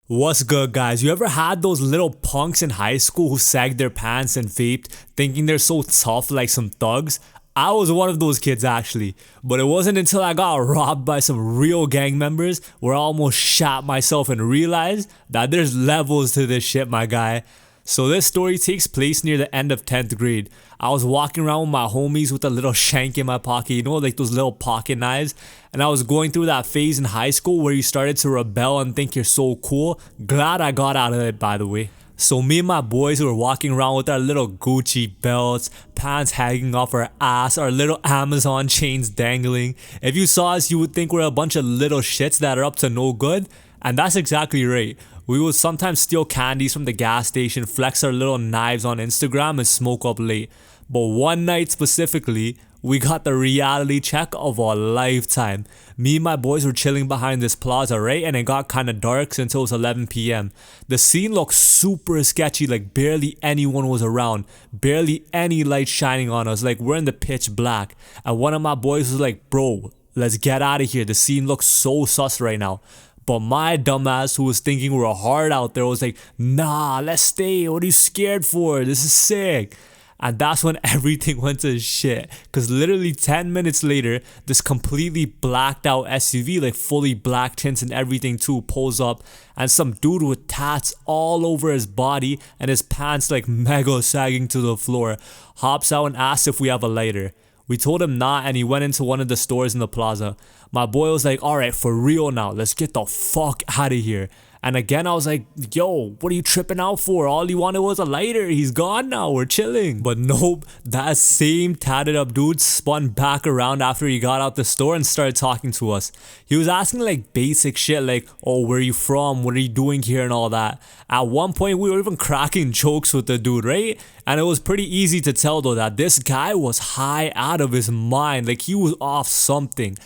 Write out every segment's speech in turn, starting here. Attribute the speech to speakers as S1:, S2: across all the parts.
S1: What's good, guys? You ever had those little punks in high school who sagged their pants and vaped, thinking they're so tough like some thugs? I was one of those kids actually, but it wasn't until I got robbed by some real gang members where I almost shot myself and realized that there's levels to this shit, my guy. So this story takes place near the end of 10th grade. I was walking around with my homies with a little shank in my pocket, like those little pocket knives. And I was going through that phase in high school where you started to rebel and think you're so cool. Glad I got out of it, by the way. So me and my boys were walking around with our little Gucci belts, pants hanging off our ass, our little Amazon chains dangling. If you saw us, you would think we're a bunch of little shits that are up to no good. And that's exactly right. We would sometimes steal candies from the gas station, flex our little knives on Instagram, and smoke up late. But one night specifically, we got the reality check of a lifetime. Me and my boys were chilling behind this plaza, right? And it got kinda dark since it was 11 p.m. The scene looked super sketchy, like barely anyone was around. Barely any light shining on us, like we're in the pitch black. And one of my boys was like, bro, let's get out of here. The scene looks so sus right now. But my dumbass, who was thinking we were hard out there, was like, nah, let's stay. What are you scared for? This is sick. And that's when everything went to shit. Because literally 10 minutes later, this completely blacked out SUV, like fully black tints and everything too, pulls up. And some dude with tats all over his body and his pants like mega sagging to the floor hops out and asks if we have a lighter. We told him not, and he went into one of the stores in the plaza. My boy was like, alright, for real now, let's get the fuck out of here. And again, I was like, yo, what are you tripping out for? All he wanted was a lighter. He's gone now. We're chilling. But nope, that same tatted up dude spun back around after he got out the store and started talking to us. He was asking like basic shit like, oh, where are you from? What are you doing here and all that. At one point, we were even cracking jokes with the dude, right? And it was pretty easy to tell though that this guy was high out of his mind. Like he was off something.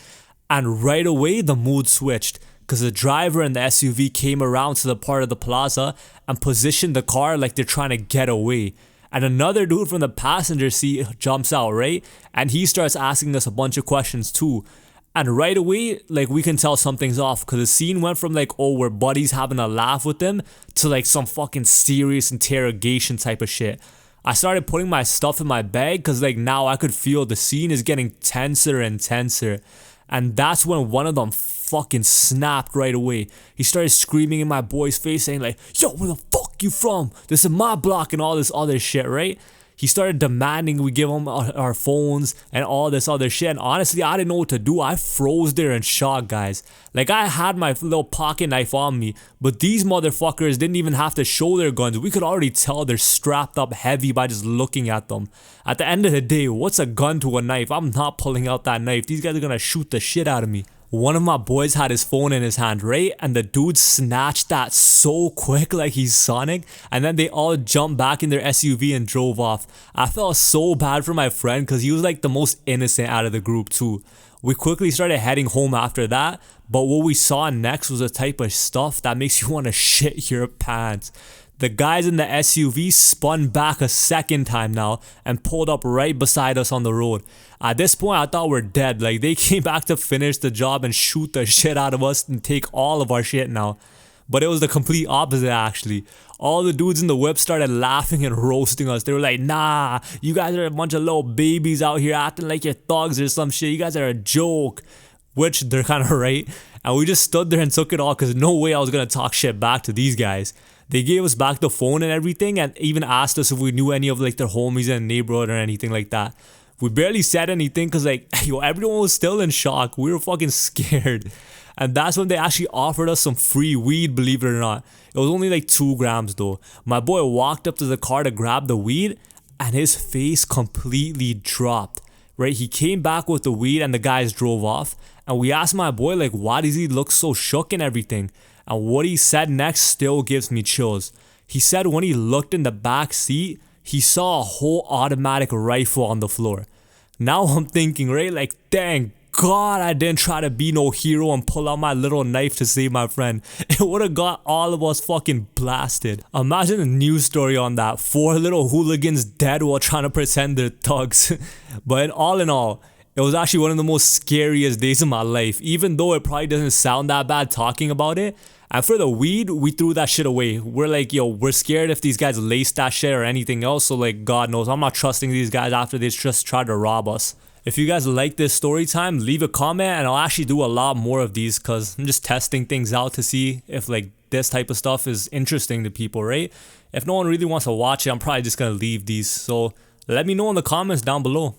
S1: And right away, the mood switched. Because the driver and the SUV came around to the part of the plaza and positioned the car like they're trying to get away. And another dude from the passenger seat jumps out, right? And he starts asking us a bunch of questions too. And right away, like we can tell something's off because the scene went from like, oh, we're buddies having a laugh with them to like some fucking serious interrogation type of shit. I started putting my stuff in my bag because like now I could feel the scene is getting tenser and tenser. And that's when one of them fucking snapped right away. He started screaming in my boy's face saying like, yo, where the fuck you from? This is my block and all this other shit, right? He started demanding we give him our phones and all this other shit. And honestly, I didn't know what to do. I froze there in shock, guys. Like I had my little pocket knife on me, but these motherfuckers didn't even have to show their guns. We could already tell they're strapped up heavy by just looking at them. At the end of the day, what's a gun to a knife? I'm not pulling out that knife. These guys are gonna shoot the shit out of me. One of my boys had his phone in his hand, right? And the dude snatched that so quick like he's Sonic. And then they all jumped back in their SUV and drove off. I felt so bad for my friend because he was like the most innocent out of the group too. We quickly started heading home after that. But what we saw next was the type of stuff that makes you want to shit your pants. The guys in the SUV spun back a second time now and pulled up right beside us on the road. At this point, I thought we're dead. Like they came back to finish the job and shoot the shit out of us and take all of our shit now. But it was the complete opposite actually. All the dudes in the whip started laughing and roasting us. They were like, nah, you guys are a bunch of little babies out here acting like you're thugs or some shit. You guys are a joke. Which they're kind of right. And we just stood there and took it all because no way I was going to talk shit back to these guys. They gave us back the phone and everything and even asked us if we knew any of like their homies in the neighborhood or anything like that. We barely said anything because like, yo, everyone was still in shock. We were fucking scared. And that's when they actually offered us some free weed, believe it or not. It was only like 2 grams though. My boy walked up to the car to grab the weed and his face completely dropped. Right, he came back with the weed and the guys drove off. And we asked my boy like, why does he look so shook and everything? And what he said next still gives me chills. He said when he looked in the back seat, he saw a whole automatic rifle on the floor. Now I'm thinking, right, like, thank God I didn't try to be no hero and pull out my little knife to save my friend. It would have got all of us fucking blasted. Imagine a news story on that. 4 little hooligans dead while trying to pretend they're thugs. But all in all, It was actually one of the most scariest days of my life, even though it probably doesn't sound that bad talking about it. And for the weed, we threw that shit away. We're like, yo, we're scared if these guys lace that shit or anything else. So like, God knows, I'm not trusting these guys after they just tried to rob us. If you guys like this story time, leave a comment and I'll actually do a lot more of these because I'm just testing things out to see if like this type of stuff is interesting to people, right? If no one really wants to watch it, I'm probably just gonna leave these. So let me know in the comments down below.